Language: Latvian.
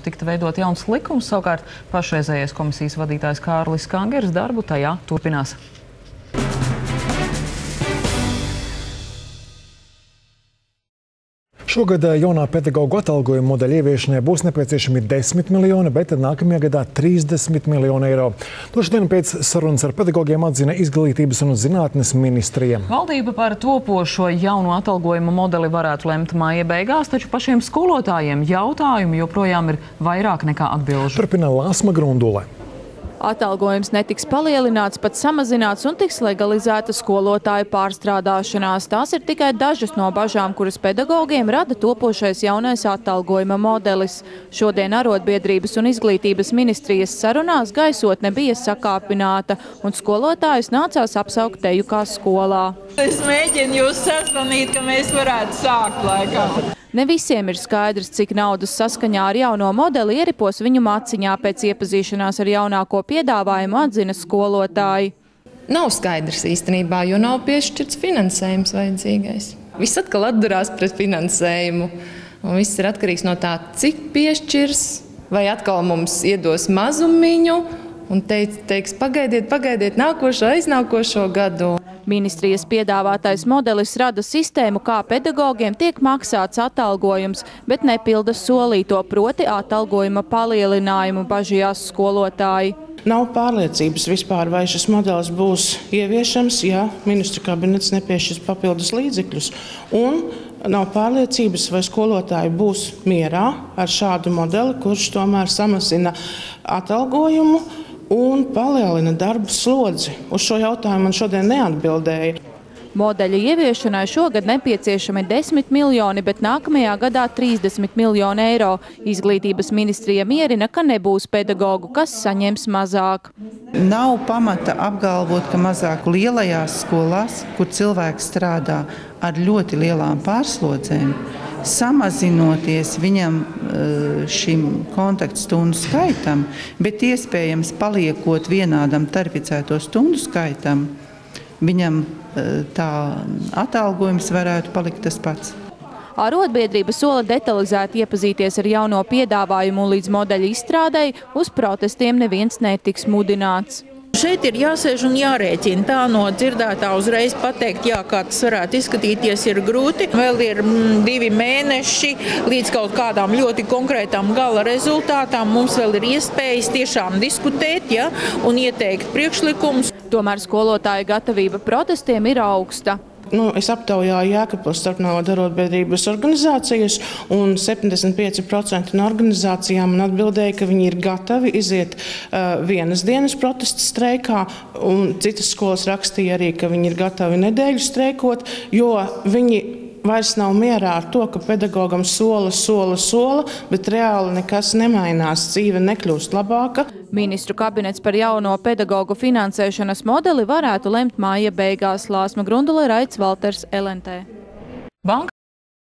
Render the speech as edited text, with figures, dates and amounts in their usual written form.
Tikta veidot jauns likums, savukārt pašreizējais komisijas vadītājs Kārlis Kangers darbu tajā turpinās. Šogad jaunā pedagoģu atalgojuma modeļa ieviešanai būs nepieciešami 10 miljoni, bet nākamajā gadā 30 miljoni eiro. To šodien pēc sarunas ar pedagogiem atzina Izglītības un zinātnes ministrija. Valdība par topošo jauno atalgojuma modeli varētu lemt māja beigās, taču pašiem skolotājiem jautājumi joprojām ir vairāk nekā atbilžu. Turpina Lāsma Grundule. Atalgojums netiks palielināts, pat samazināts un tiks legalizēta skolotāju pārstrādāšanās. Tās ir tikai dažas no bažām, kuras pedagogiem rada topošais jaunais atalgojuma modelis. Šodien Arotbiedrības un Izglītības ministrijas sarunās gaisotne bija sakāpināta, un skolotājus nācās apsaukt teju kā skolā. Es mēģinu jūs sazvanīt, ka mēs varētu sākt laikā. Ne visiem ir skaidrs, cik naudas saskaņā ar jauno modeli ieripos viņu maciņā. Pēc iepazīšanās ar jaunāko piedāvājumu atzina skolotāji. Nav skaidrs īstenībā, jo nav piešķirts finansējums vajadzīgais. Viss atkal atdurās pret finansējumu. Un viss ir atkarīgs no tā, cik piešķirs, vai atkal mums iedos mazumiņu un teiks pagaidiet nākošo, aiznākošo gadu. Ministrijas piedāvātais modelis rada sistēmu, kā pedagogiem tiek maksāts atalgojums, bet nepilda solīto, proti atalgojuma palielinājumu, bažījās skolotāji. Nav pārliecības vispār, vai šis modelis būs ieviešams, ja ministru kabinets nepiešķirs papildus līdzekļus. Un nav pārliecības, vai skolotāji būs mierā ar šādu modeli, kurš tomēr samazina atalgojumu un palielina darba slodzi. Uz šo jautājumu man šodien neatbildēja. Modeļa ieviešanai šogad nepieciešami 10 miljoni, bet nākamajā gadā 30 miljoni eiro. Izglītības ministrija mierina, ka nebūs pedagogu, kas saņems mazāk. Nav pamata apgalvot, ka mazāk lielajās skolās, kur cilvēki strādā ar ļoti lielām pārslodzēm, samazinoties viņam šim kontaktstundu skaitam, bet iespējams paliekot vienādam tarificēto stundu skaitam, viņam tā atalgojums varētu palikt tas pats. Arotbiedrība sola detalizēti iepazīties ar jauno piedāvājumu un līdz modeļa izstrādei uz protestiem neviens netiks mudināts. Šeit ir jāsēž un jārēķina. Tā no dzirdētā uzreiz pateikt, jā, kā tas varētu izskatīties, ir grūti. Vēl ir 2 mēneši līdz kaut kādām ļoti konkrētām gala rezultātām. Mums vēl ir iespējas tiešām diskutēt, ja, un ieteikt priekšlikumus. Tomēr skolotāja gatavība protestiem ir augsta. Es aptaujāju Jēkabpils starpnavadu arotbiedrības organizācijas, un 75% no organizācijām man atbildēja, ka viņi ir gatavi iziet vienas dienas protesta streikā, un citas skolas rakstīja arī, ka viņi ir gatavi nedēļu streikot, jo viņi vairs nav mierā ar to, ka pedagogam sola, bet reāli nekas nemainās, dzīve nekļūst labāka. Ministru kabinets par jauno pedagogu finansēšanas modeli varētu lemt māja beigās. Lāsma Grundule, Raits Valters, LNT.